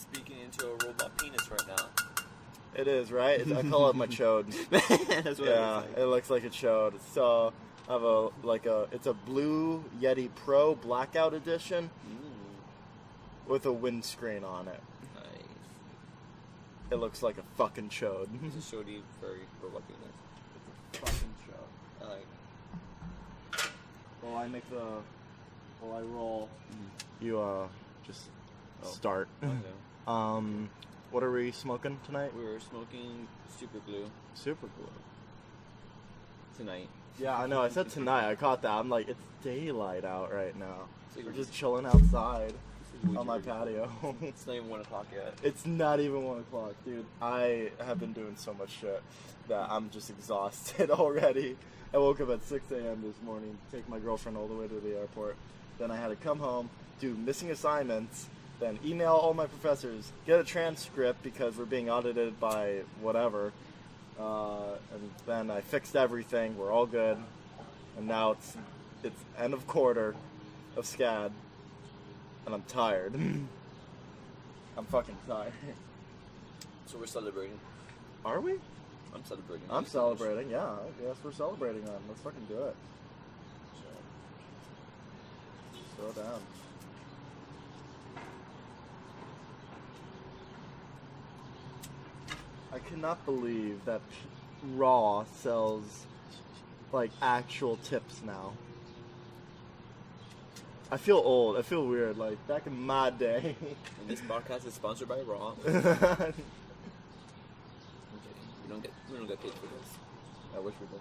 speaking into a robot penis right now. It is, right? I call it my chode. That's what it looks like a chode. So I have it's a blue Yeti Pro blackout edition with a windscreen on it. Nice. It looks like a fucking chode. It's a shody furry robot penis. It's a fucking chode. I like. While I roll, you just start. Okay. What are we smoking tonight? We were smoking super glue Super glue. tonight. Yeah, I know. I said tonight. I caught that. I'm like, it's daylight out right now. So We're just chilling outside This is on my weird. patio. It's not even 1 o'clock yet. It's not even 1 o'clock, dude. I have been doing so much shit that I'm just exhausted already. I woke up at 6 a.m. this morning, take my girlfriend all the way to the airport. Then I had to come home, do missing assignments, then email all my professors, get a transcript because we're being audited by whatever. And then I fixed everything. We're all good. And now it's end of quarter of SCAD. And I'm tired. I'm fucking tired. So we're celebrating. Are we? I'm celebrating. I'm celebrating, yeah. Yes, we're celebrating then. Let's fucking do it. Slow down. I cannot believe that Raw sells, like, actual tips now. I feel old. I feel weird. Like, back in my day. And this podcast is sponsored by Raw. We don't get paid for this. I wish we did.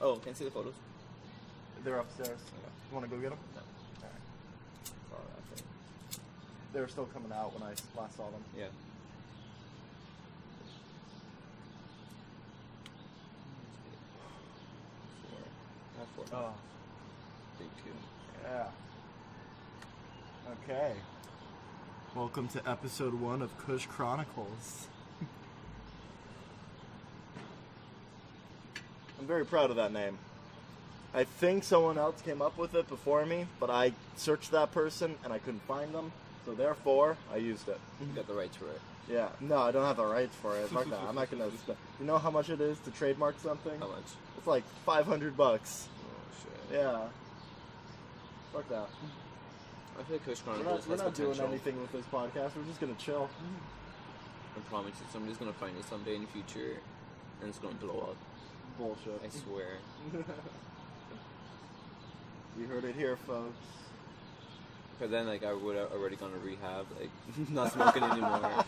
Oh, can I see the photos? They're upstairs. You want to go get them? No. Alright. Oh, that's it. They were still coming out when I last saw them. Yeah. Four. Oh, Big two. yeah. Okay. Welcome to episode 1 of Kush Chronicles. I'm very proud of that name. I think someone else came up with it before me, but I searched that person and I couldn't find them, so therefore I used it. You got the rights for it. Yeah, no, I don't have the rights for it. Fuck that. I'm not gonna. You know how much it is to trademark something? How much? It's like $500. Oh shit. Yeah. Fuck that. I feel like Kush We're Kronicles not has doing potential. anything with this podcast. We're just gonna chill. I promise you, somebody's gonna find it someday in the future, and it's gonna blow up. Bullshit. I swear. You heard it here, folks. But then, like, I would have already gone to rehab, like, not smoking anymore.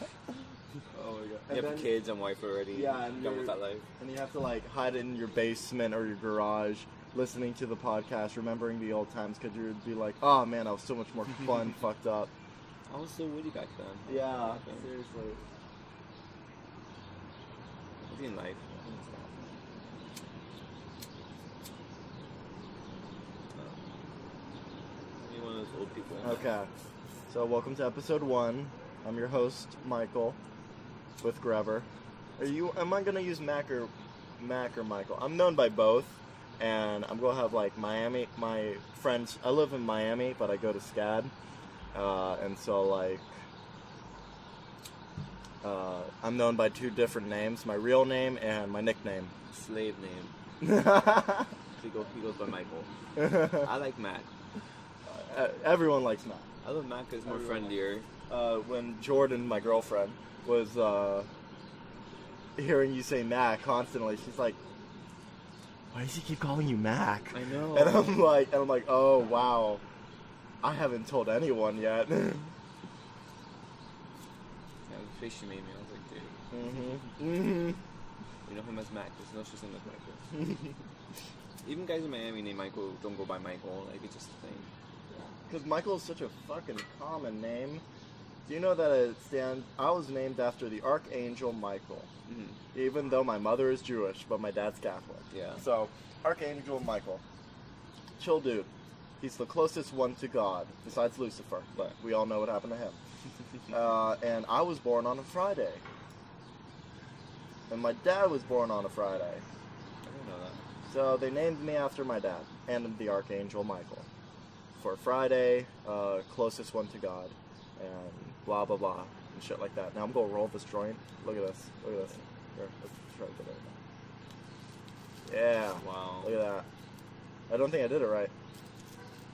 Oh my god. You have kids and wife already. Yeah, and done with that life. And you have to like hide it in your basement or your garage, listening to the podcast, remembering the old times, because you'd be like, oh man, I was so much more fun, fucked up. I was so witty back then. Yeah, Back then. seriously. Witty in life. You're one of those old people. Okay, so welcome to episode 1. I'm your host, Michael, with Grever. Am I gonna use Mac or Michael? I'm known by both, and I'm gonna have like Miami. My friends, I live in Miami, but I go to SCAD, and so like, I'm known by 2 different names: my real name and my nickname. Slave name. He goes by Michael. I like Mac. Everyone likes Mac. I love Mac because it's more friendlier. When Jordan, my girlfriend, was hearing you say Mac constantly, she's like, "Why does he keep calling you Mac?" I know. And I'm like, "Oh wow, I haven't told anyone yet." Yeah, the face she made me, I was like, dude. You know him as Mac, there's no such thing as Michael. Even guys in Miami named Michael don't go by Michael, like it's just a thing. Because Michael is such a fucking common name. Do you know that I was named after the Archangel Michael. Even though my mother is Jewish, but my dad's Catholic. Yeah. So, Archangel Michael. Chill dude. He's the closest one to God, besides Lucifer, but we all know what happened to him. And I was born on a Friday. And my dad was born on a Friday. I didn't know that. So they named me after my dad and the Archangel Michael. For Friday, closest one to God, and blah blah blah, and shit like that. Now I'm gonna roll this joint. Look at this. Look at this. Here, let's try to get it. Yeah. Wow. Look at that. I don't think I did it right.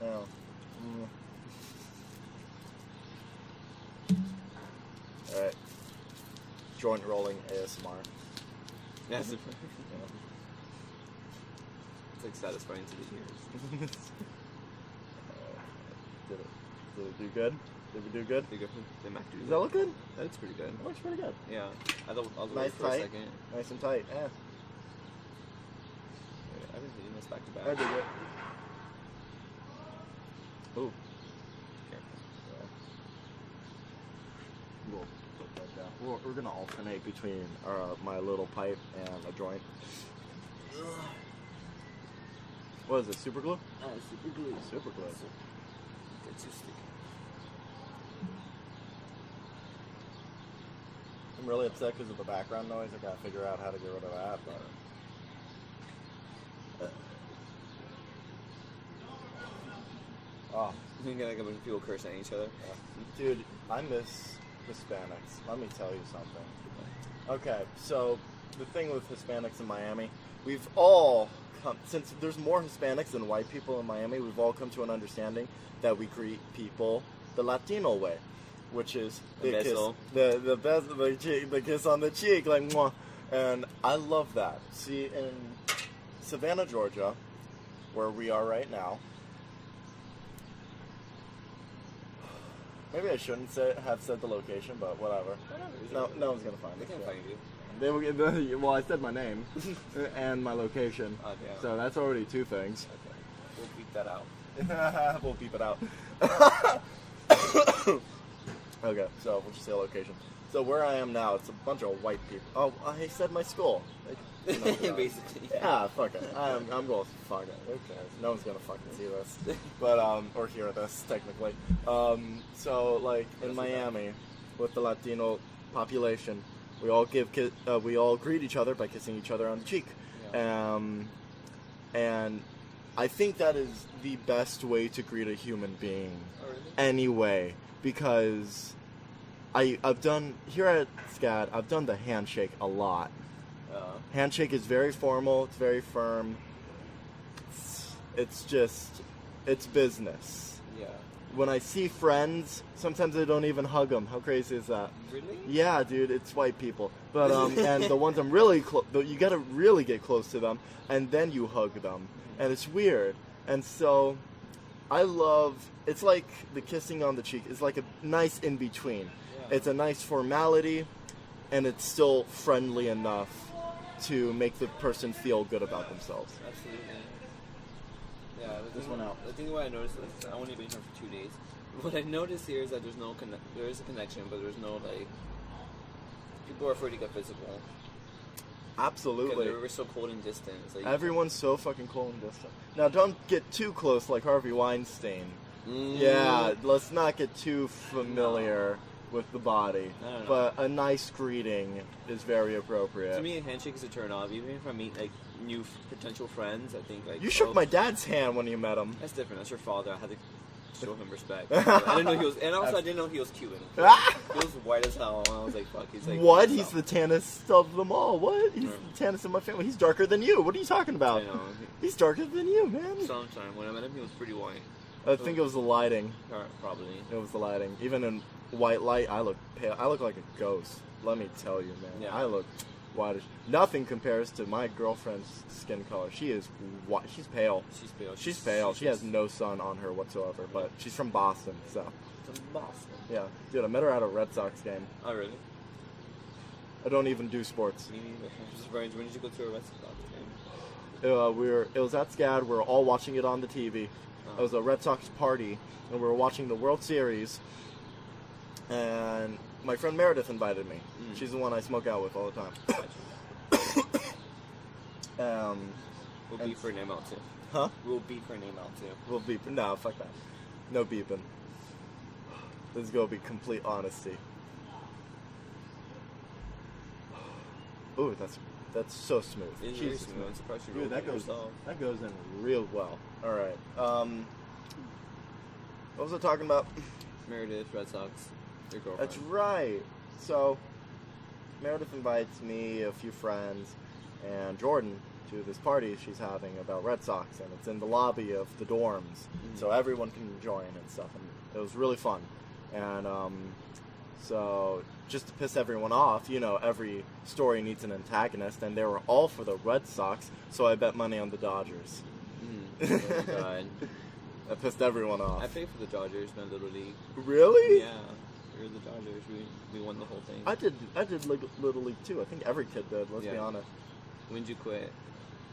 No. Alright. Joint rolling ASMR. Yes. It's like satisfying to the ears. Did it do good? Did we do good? They might do Does that look good? That looks pretty good. That looks pretty good. Yeah. I thought I was Nice for a tight. second. Nice and tight. Yeah. I've been hitting this back to back. I did it. Ooh. Careful. We'll put that down. We're gonna alternate between my little pipe and a joint. What is it? Super glue? Super glue. Super glue. It's too sticky. I'm really upset because of the background noise. I gotta figure out how to get rid of that. But oh, You can get like a bunch of people cursing at each other. dude, I miss Hispanics. Let me tell you something. Okay, so the thing with Hispanics in Miami, we've all come, since there's more Hispanics than white people in Miami, we've all come to an understanding that we greet people the Latino way, which is the kiss, the kiss on the cheek, like mwah. And I love that. See, in Savannah, Georgia, where we are right now, maybe I shouldn't have said the location, but whatever. No one's gonna find They it. can't find you. They will get well, I said my name and my location, Oh, damn. so that's already two things. Okay. We'll beep that out. We'll beep it out. Okay, so we'll just say location. So where I am now, it's a bunch of white people. Oh, I said my school. Like, Basically. Yeah, fuck it. I'm going to fuck it. Who cares? No one's gonna fucking see this, but or hear this technically. So like in Miami, with the Latino population, we all we all greet each other by kissing each other on the cheek, and I think that is the best way to greet a human being. Oh, really? Anyway, because I've done here at SCAD, I've done the handshake a lot. Handshake is very formal, it's very firm. It's business. Yeah. When I see friends, sometimes I don't even hug them. How crazy is that? Really? Yeah, dude, it's white people. But and the ones I'm really close, you gotta really get close to them, and then you hug them, and it's weird. And so, I love. It's like the kissing on the cheek. It's like a nice in between. Yeah. It's a nice formality, and it's still friendly enough to make the person feel good about themselves. Absolutely. Yeah, This one out. The thing what I noticed is I only been here for 2 days. What I noticed here is that there is a connection, but there's no like. People are afraid to get physical. Absolutely. We're so cold and distant. Like, Everyone's so fucking cold and distant. Now, don't get too close like Harvey Weinstein. Mm. Yeah, let's not get too familiar with the body. No. But a nice greeting is very appropriate. To me, a handshake is a turn off. Even if I meet like new potential friends, I think like You shook my dad's hand when you met him. That's different. That's your father. I had to show him respect. I didn't know he was, and also I didn't know he was Cuban. He was white as hell. And I was like, fuck. He's like, what? He's the tannest of them all. What? He's the tannest in my family. He's darker than you. What are you talking about? I know. He's darker than you, man. Sometime when I met him, he was pretty white. I think it was the lighting. Probably. It was the lighting. Even in white light, I look pale. I look like a ghost. Let me tell you, man. Yeah. I look whitish. Nothing compares to my girlfriend's skin color. She is white. She's pale. She's pale. She's pale. She has no sun on her whatsoever. But she's from Boston, so. From Boston. Yeah, dude. I met her at a Red Sox game. Oh really? I don't even do sports. Me neither. When did you go to a Red Sox game? It was at SCAD. We were all watching it on the TV. It was a Red Sox party, and we were watching the World Series. And my friend Meredith invited me. She's the one I smoke out with all the time. We'll beep her name out too. Huh? We'll beep her name out too. We'll beep. No, fuck that. No beeping. This is gonna be complete honesty. Ooh, That's so smooth. It's very smooth. I'm surprised you Dude, rolled it yourself. that goes in real well. All right. What was I talking about? Meredith, Red Sox, your girlfriend. That's right. So, Meredith invites me, a few friends, and Jordan to this party she's having about Red Sox, and it's in the lobby of the dorms, so everyone can join and stuff, and it was really fun. And so, just to piss everyone off, you know, every story needs an antagonist, and they were all for the Red Sox, so I bet money on the Dodgers. Oh my god. That pissed everyone off. I played for the Dodgers in my Little League. Really? Yeah. We were the Dodgers. We won the whole thing. I did Little League too. I think every kid did, let's be honest. When did you quit?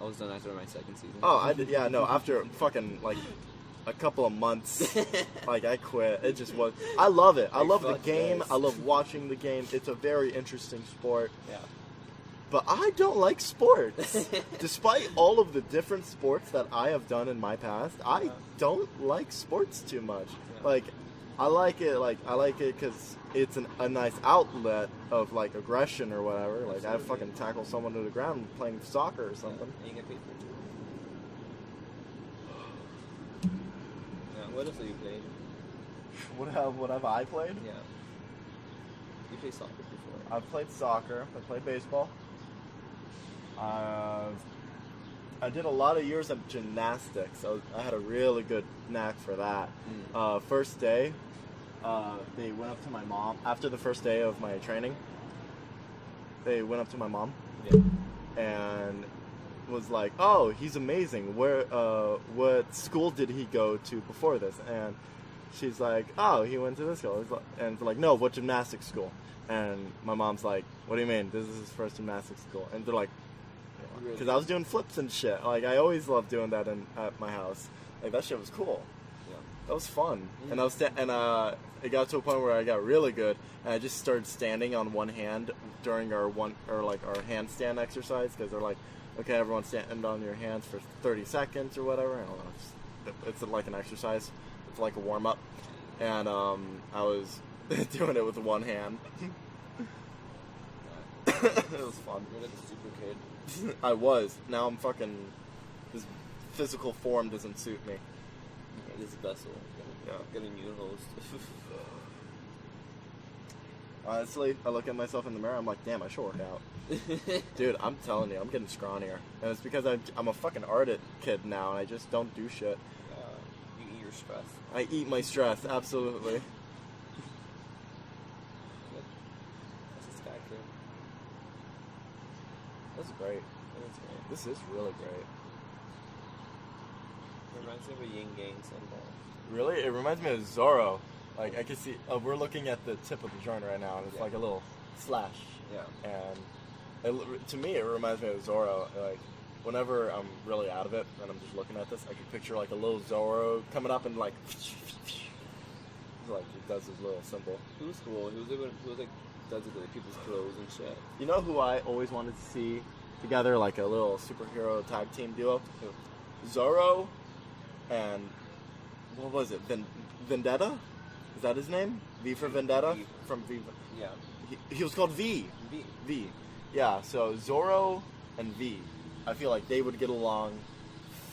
I was done after my second season. Oh, I did, yeah, no, after fucking, like, a couple of months, like, I quit. It just was, I love it. I love the game. I love watching the game. It's a very interesting sport. Yeah. But I don't like sports. Despite all of the different sports that I have done in my past, I don't like sports too much. Yeah. Like, I like it because it's a nice outlet of, like, aggression or whatever. Like, absolutely. I fucking tackle someone to the ground playing soccer or something. Yeah, and you get paid for it. Yeah, what else have you played? What have I played? Yeah. You played soccer before. I've played soccer. I played baseball. I did a lot of years of gymnastics. I had a really good knack for that. First day, they went up to my mom. After the first day of my training, they went up to my mom and was like, "Oh, he's amazing. What school did he go to before this?" And she's like, "Oh, he went to this school." And they're like, "No, what gymnastics school?" And my mom's like, "What do you mean? This is his first gymnastics school?" And they're like, because I was doing flips and shit. Like, I always loved doing that at my house. Like, that shit was cool. Yeah. That was fun. And it got to a point where I got really good, and I just started standing on one hand during our handstand exercise, because they're like, okay, everyone stand on your hands for 30 seconds or whatever. I don't know. It's like an exercise. It's like a warm up, and I was doing it with one hand. It was fun. You're like a super kid. I was. Now I'm fucking... This physical form doesn't suit me. Yeah, this vessel. Get a new host. Honestly, I look at myself in the mirror, I'm like, damn, I should work out. Dude, I'm telling you, I'm getting scrawnier. And it's because I'm a fucking art kid now, and I just don't do shit. You eat your stress. I eat my stress, absolutely. That's great. That's great. This is really great. It reminds me of a yin yang symbol. Really? It reminds me of Zorro. Like, I can see... we're looking at the tip of the joint right now, and it's like a little slash. Yeah. And to me, it reminds me of Zorro. Like, whenever I'm really out of it, and I'm just looking at this, I can picture, like, a little Zorro coming up and, like... like, he does his little symbol. He was cool. He was like does it to like, people's clothes and shit. You know who I always wanted to see together, like a little superhero tag team duo? Zorro and what was it? Vendetta? Is that his name? V for Vendetta? From V. Yeah. He was called V. V. Yeah. So Zorro and V. I feel like they would get along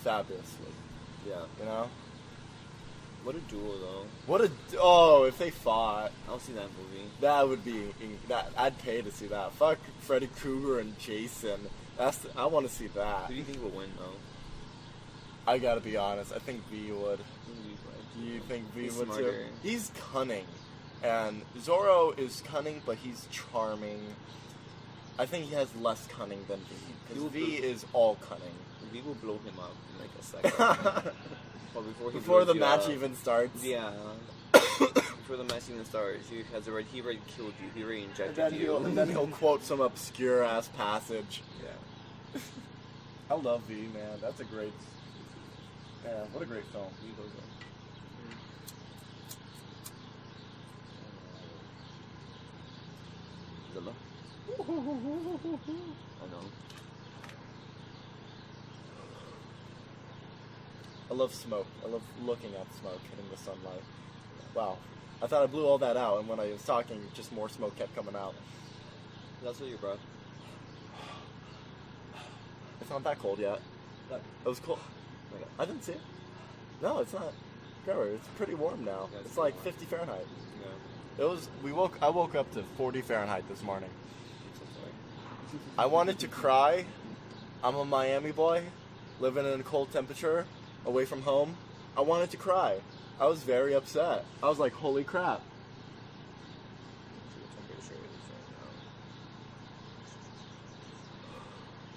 fabulously. Yeah. You know. What a duo, though. If they fought. I'll see that movie. That would be, I'd pay to see that. Fuck Freddy Krueger and Jason. I want to see that. Who do you think will win, though? I gotta be honest, I think V would. Do you think V would smarter. too? He's cunning. And Zorro is cunning, but he's charming. I think he has less cunning than V. Because V is all cunning. V will blow him up in like a second. Well, before the match even starts. Yeah. Before the match even starts, he already killed you. He already injected you. And then he'll quote some obscure ass passage. Yeah. I love V, man. That's a great. Yeah, what a great film. Zilla. I know. I love smoke. I love looking at smoke in the sunlight. Wow. I thought I blew all that out, and when I was talking, just more smoke kept coming out. That's what your breath. It's not that cold yet. Look. It was cold. Oh my God. I didn't see it. No, it's not. Trevor, it's pretty warm now. Yeah, it's like 50 Fahrenheit. Yeah. I woke up to 40 Fahrenheit this morning. I'm so sorry. I wanted to cry. I'm a Miami boy, living in a cold temperature, away from home. I wanted to cry. I was very upset. I was like, holy crap.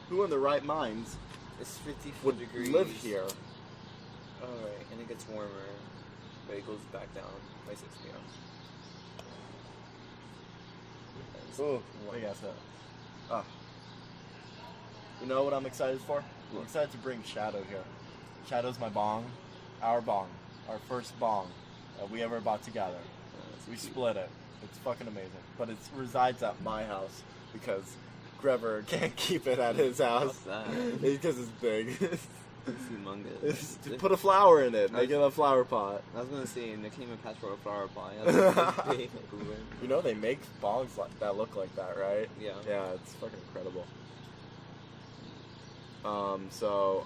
Who in their right minds It's 54 would degrees. live here? Alright, and it gets warmer, but it goes back down by 6 p.m. Ooh, big ass head. Ah. You know what I'm excited for? I'm What? excited to bring Shadow here. Shadow's my bong. Our first bong that we ever bought together. We split it. It's fucking amazing. But it resides at my house because Grever can't keep it at his house. What's that? Because it's big. It's humongous. Just put a flower in it. Make it a flower pot. I was gonna say, and they came and passed for a flower pot. I was like, big, like, You know they make bongs like that look like that, right? yeah. Yeah, it's fucking incredible. So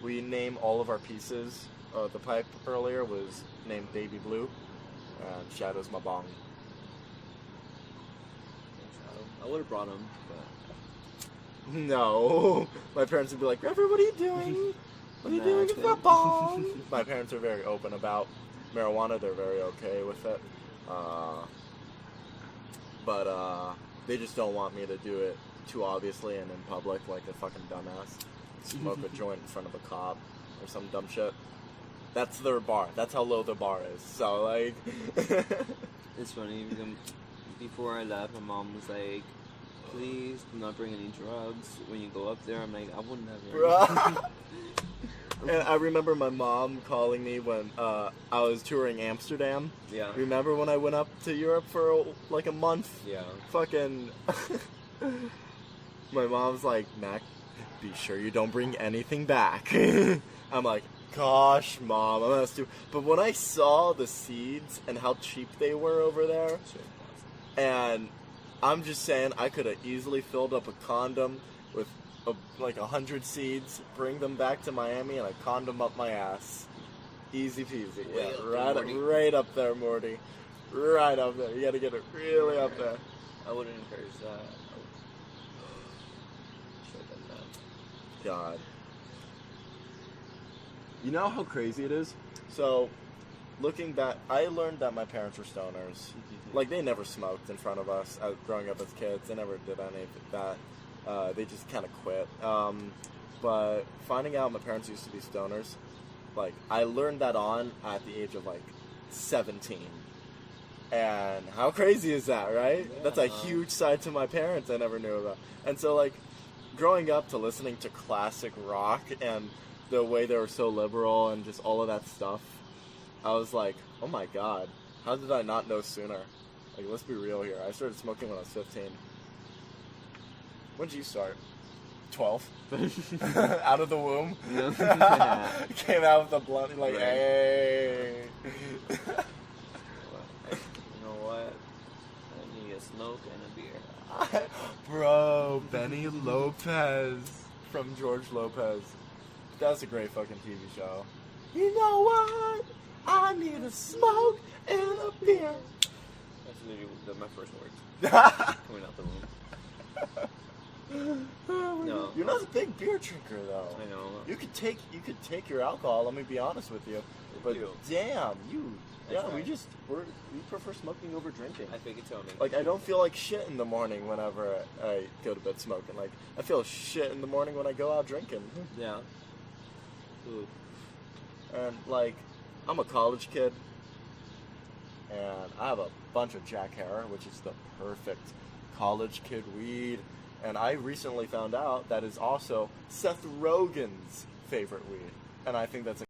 we name all of our pieces. The pipe earlier was named Baby Blue, and Shadow's my bong. I would have brought him, but No, my parents would be like, "Rever, what are you doing? What are you Nah, doing it's with that good. bong?" My parents are very open about marijuana. They're very okay with it, but they just don't want me to do it too obviously and in public like a fucking dumbass. Smoke a joint in front of a cop or some dumb shit. That's their bar. That's how low the bar is. So like, it's funny because before I left, my mom was like, "Please do not bring any drugs when you go up there." I'm like, "I would never." And I remember my mom calling me when I was touring Amsterdam. Yeah. Remember when I went up to Europe for like a month? Yeah. Fucking. My mom's like, "Mac, be sure you don't bring anything back." I'm like, "Gosh, Mom, I'm gonna do." But when I saw the seeds and how cheap they were over there, and I'm just saying, I could have easily filled up a condom with like 100 seeds, bring them back to Miami, and I condom up my ass. Easy peasy. Way Yeah, up there, Morty. right up there, Morty. Right up there. You gotta get it really up there. I wouldn't encourage that. Should have done that. God. You know how crazy it is? So, looking back, I learned that my parents were stoners. Like, they never smoked in front of us growing up as kids. They never did any of that. They just kind of quit. But finding out my parents used to be stoners, like, I learned that at the age of, like, 17. And how crazy is that, right? Yeah. That's a huge side to my parents I never knew about. And so, like, growing up to listening to classic rock and the way they were so liberal and just all of that stuff, I was like, oh my god, how did I not know sooner? Like, let's be real here. I started smoking when I was 15. When did you start? 12? Out of the womb? Yeah. Came out with a blunt, like, Right. hey. You know what? I need a smoke and a beer. Bro, Benny Lopez from George Lopez. That's a great fucking TV show. You know what? I need a smoke and a beer. That's literally my first words coming out the womb. No. You're not a big beer drinker though. I know. You could take your alcohol. Let me be honest with you. But you. damn, you. That's Yeah, right. we prefer smoking over drinking. I think it's me. Like, I don't feel like shit in the morning whenever I go to bed smoking. Like, I feel shit in the morning when I go out drinking. Yeah. Ooh. And, like, I'm a college kid, and I have a bunch of Jack Herer, which is the perfect college kid weed. And I recently found out that is also Seth Rogen's favorite weed. And I think that's